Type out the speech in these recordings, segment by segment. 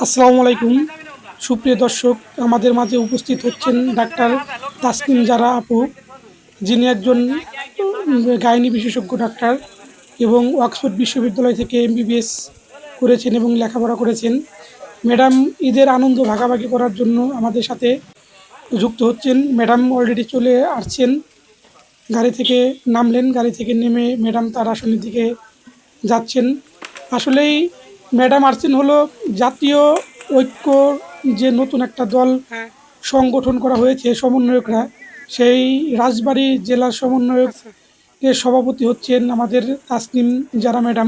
আসসালামু আলাইকুম সুপ্রিয় দর্শক, আমাদের মাঝে উপস্থিত হচ্ছেন ডাক্তার তাসনিম জারা আপু, যিনি একজন গাইনি বিশেষজ্ঞ ডাক্তার এবং অক্সফোর্ড বিশ্ববিদ্যালয় থেকে এমবিবিএস করেছেন এবং লেখাপড়া করেছেন। ম্যাডাম ঈদের আনন্দ ভাগাভাগি করার জন্য আমাদের সাথে যুক্ত হচ্ছেন। ম্যাডাম অলরেডি চলে আসছেন, গাড়ি থেকে নামলেন, গাড়ি থেকে নেমে ম্যাডাম তার আসনের দিকে যাচ্ছেন। আসলেই ম্যাডাম আসছেন হলো জাতীয় ঐক্য, যে নতুন একটা দল সংগঠন করা হয়েছে সমন্বয়করা, সেই রাজবাড়ী জেলার সমন্বয়কের সভাপতি হচ্ছেন আমাদের তাসনিম জারা ম্যাডাম।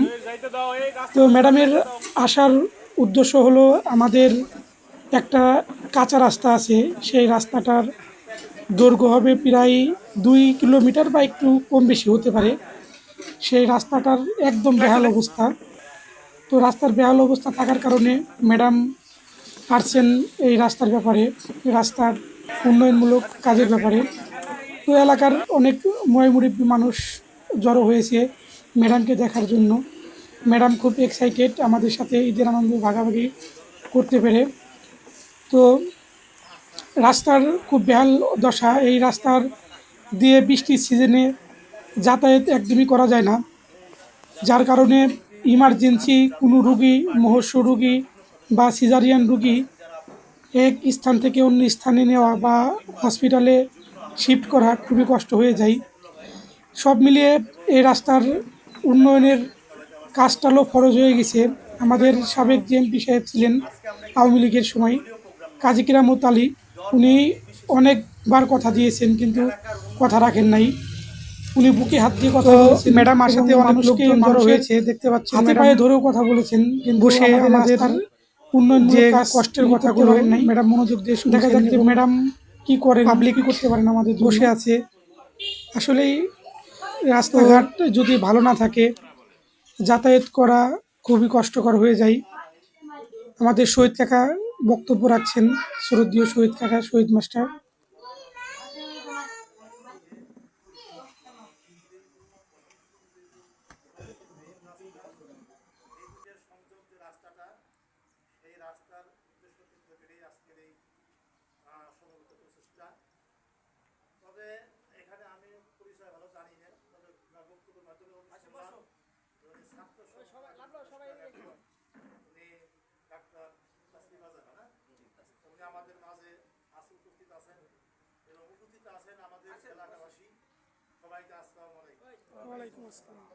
তো ম্যাডামের আসার উদ্দেশ্য হলো আমাদের একটা কাঁচা রাস্তা আছে, সেই রাস্তাটার দৈর্ঘ্য হবে প্রায় 2 কিলোমিটার বা একটু কম বেশি হতে পারে। সেই রাস্তাটার একদম বেহাল অবস্থা। তো রাস্তার বেহাল অবস্থা থাকার কারণে ম্যাডাম আসছেন এই রাস্তার ব্যাপারে, রাস্তার উন্নয়নমূলক কাজের ব্যাপারে। তো এলাকার অনেক মুরব্বী মানুষ জড়ো হয়েছে ম্যাডামকে দেখার জন্য। ম্যাডাম খুব এক্সাইটেড আমাদের সাথে ঈদের আনন্দ ভাগাভাগি করতে পেরে। তো রাস্তার খুব বেহাল দশা, এই রাস্তার দিয়ে বৃষ্টির সিজনে যাতায়াত একদমই করা যায় না, যার কারণে ইমার্জেন্সি কোনো রুগী, মুমূর্ষু রুগী বা সিজারিয়ান রুগী এক স্থান থেকে অন্য স্থানে নেওয়া বা হসপিটালে শিফট করা খুবই কষ্ট হয়ে যায়। সব মিলিয়ে এই রাস্তার উন্নয়নের কাজটাও ফরজ হয়ে গেছে। আমাদের সাবেক যে এমপি সাহেব ছিলেন আওয়ামী লীগের সময়, কাজী কিরামত আলী, উনি অনেকবার কথা দিয়েছেন কিন্তু কথা রাখেন নাই। উনি বুকে হাত দিয়ে কথা বলেছেন। ম্যাডাম আসাতে অনেক লোকজন জড়ো হয়েছে, দেখতে পাচ্ছেন হাতে পায়ে ধরেও কথা বলেছেন, কিন্তু বসে আমাদের উন্নয়ন যে কষ্টের কথাগুলো নাই ম্যাডাম মনোযোগ দিয়ে শুনছেন। দেখা যাক যে ম্যাডাম কি করেন, পাবলিক কি করতে পারেন আমাদের বসে আছে। আসলেই রাস্তাঘাট যদি ভালো না থাকে, যাতায়াত করা খুবই কষ্টকর হয়ে যায়। আমাদের শহীদ কাকা বক্তব্য রাখছেন, শ্রদ্ধীয় শহীদ কাকা, শহীদ মাস্টার। ওয়ালাইকুম আসসালাম।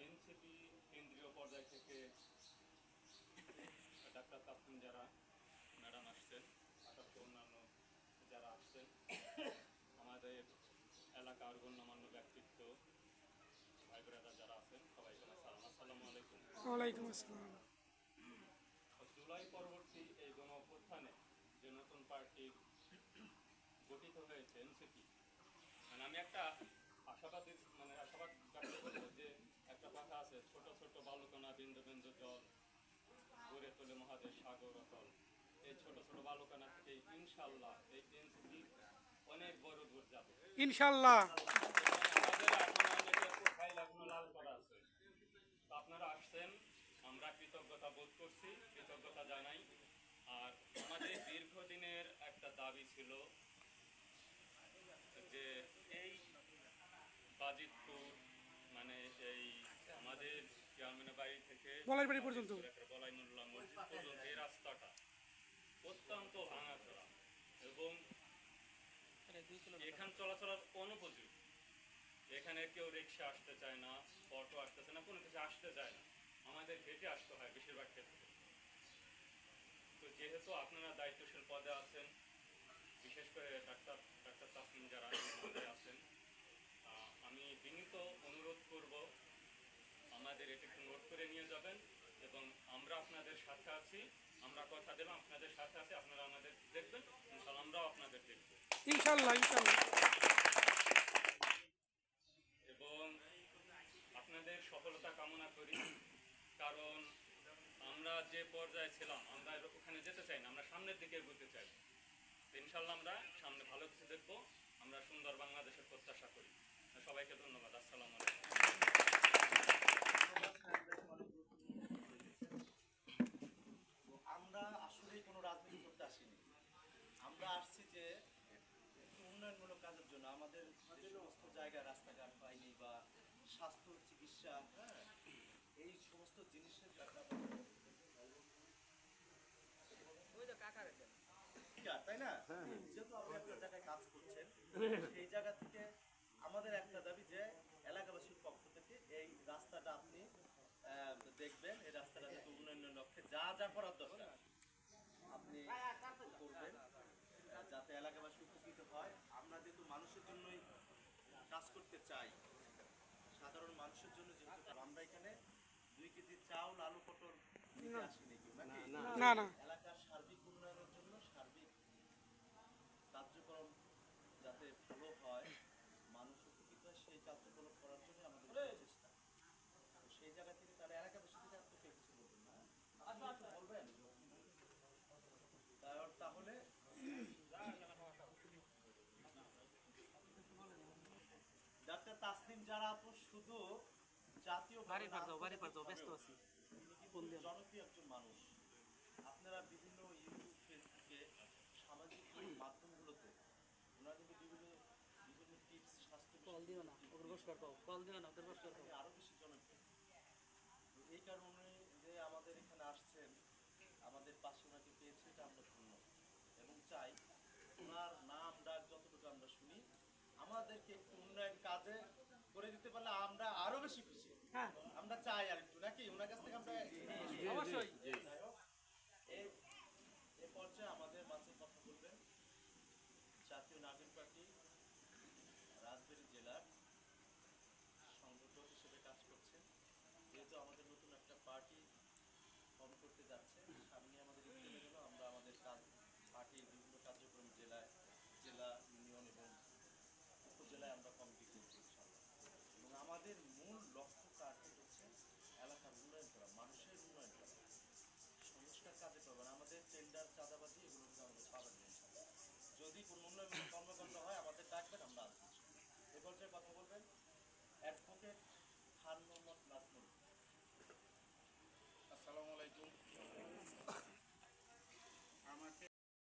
এনসিপি কেন্দ্রীয় পর্যায় থেকে ডাক্তার তাসনিম জারা ম্যাডাম আসছেন, সাথে অন্যান্য যারা আসছেন, আমাদের এলাকার গণ্যমান্য ব্যক্তিত্ব ভাই ব্রাদার যারা আছেন, সবাইকে সালাম, আসসালামু আলাইকুম। ওয়ালাইকুম আসসালাম। জুলাই পরবর্তী এই গণ অভ্যুত্থানে যে নতুন পার্টি গঠিত হয়েছে এনসিপি, মানে আমি একটা আশাবাদ ব্যক্ত করবো যে একটা কথা আছে, ছোট বালুকণা বিন্দু বিন্দু জল গড়ে তোলে মহাদেশ সাগর অতল। এই ছোট ছোট বালুকণা থেকে ইনশাল্লাহ এই দিন অনেক বড় দূর যাবে ইনশাল্লাহ। আমাদের এখনো অনেকে কোথায় এখনো লাল করা আছে। তো আপনারা আসছেন, আমরা কৃতজ্ঞতা বোধ করছি, কৃতজ্ঞতা জানাই। আর আমাদের দীর্ঘদিনের একটা দাবি ছিল যে এই বাজিতপুর মানে এই আমাদের চেয়ারম্যানের বাড়ি থেকে বলাই বাড়ি পর্যন্ত বলাই মোল্লা মসজিদ পর্যন্ত এই রাস্তাটা অত্যন্ত ভাঙাচোরা এবং এখান চলাচলের অনুপযোগী। এখানে কেউ রিক্সা আসতে চায় না, অটো আসতেছে না, কোনো কিছু আসতে চায় না, আমাদের হেঁটে আসতে হয় বেশিরভাগ ক্ষেত্রে। তো যেহেতু আপনারা দায়িত্বশীল পদে আছেন, বিশেষ করে ডাক্তার তাসলিম যারা পদে আছেন, আমি বিনীত অনুরোধ করব আমাদের এটা একটু নোট করে নিয়ে যাবেন এবং আমরা আপনাদের সাথে আছি। আমরা কথা দিলাম আপনাদের সাথে আছি, আপনারা আমাদের দেখবেন, ইনশাআল্লাহ আমরাও আপনাদের দেখব ইনশাল্লাহ। ইনশাল্লাহ। এবং আপনাদের সফলতা কামনা করি। কারণ আমরা যে পর্যায়ে ছিলাম আমরা ওখানে যেতে চাই না, আমরা সামনের দিকে এগোতে চাই। ইনশাল্লাহ আমরা সামনে ভালো কিছু দেখব, আমরা সুন্দর বাংলাদেশের প্রত্যাশা করি। সবাইকে ধন্যবাদ। আসসালামু আলাইকুম। আমরা আসলেই কোনো রাজনীতি করতে আসিনি। আমরা আসছি যে একটু উন্নয়নমূলক কাজের জন্য। আমাদের যে সমস্ত জায়গায় রাস্তাঘাট হয়নি বা স্বাস্থ্য চিকিৎসা, হ্যাঁ, এই সমস্ত জিনিসের তাই না, যেহেতু আপনি একটা জায়গায় কাজ করছেন, সেই জায়গা থেকে আমাদের একটা দাবি যে এলাকাবাসীর পক্ষ থেকে এই রাস্তাটা আপনি দেখবেন, এই রাস্তাটা যাতে উন্নয়নের লক্ষ্যে যা যা করার দরকার আপনি করবেন, যাতে এলাকাবাসী উপকৃত হয়। আমরা যেহেতু মানুষের জন্যই কাজ করতে চাই, সাধারণ মানুষের জন্য, যেহেতু আমরা এখানে 2 কেজি চাউল আলু পটল নিতে আসিনি কেউ নাকি, না না, এলাকার সার্বিক উন্নয়নের জন্য সার্বিক কার্যক্রম যাতে ভালো হয়, মানুষ উপকৃত হয়, সেই কার্যক্রম করার জন্য আমাদের চেষ্টা। তো সেই জায়গা থেকে তারা এলাকাবাসী থেকে আপনি কিছু বলবেন না, আপনি একটু বলবেন তাহলে ডাক্তার তাসলিম যারা আপু শুধু জাতীয় জনপ্রিয় একজন মানুষ। আপনারা বিভিন্ন ইউটিউব, ফেসবুকে, সামাজিক মাধ্যমগুলোতে ওনারা কিন্তু বিভিন্ন বিভিন্ন টিপস, স্বাস্থ্য আরো বেশি জনপ্রিয়। তো এই কারণে যে আমাদের এখানে আসছেন, আমাদের পাশে ওনাকে পেয়েছে, এটা আমরা ধন্য এবং চাই ওনার নাম ডাক যতটুকু আমরা শুনি আমাদেরকে একটু উন্নয়ন কাজে করে দিতে পারলে আমরা আরো বেশি খুশি। আমরা চাই আর একটু নাকি ওনার কাছ থেকে আমরা অবশ্যই। এই পর্যায়ে আমাদের মাঝে কথা বলবেন জাতীয় নাগরিক পার্টি রাজবাড়ী জেলার সংগঠক হিসেবে কাজ করছেন। যেহেতু আমাদের নতুন একটা পার্টি ফর্ম করতে যাচ্ছে, সামনে আমাদের ইলেকশনে গেল, আমরা আমাদের কাজ পার্টির বিভিন্ন কার্যক্রম জেলা ইউনিয়ন এবং উপজেলায় আমরা কমিটি করছি ইনশাআল্লাহ। এবং আমাদের মূল লক্ষ্য টার্গেট হচ্ছে এলাকার উন্নয়ন করা, মানুষের উন্নয়ন করা, সংস্কার কাজে করবেন। আমাদের টেন্ডার চাঁদাবাজি এগুলো আমাদের পাবেন না। যদি কোনো উন্নয়ন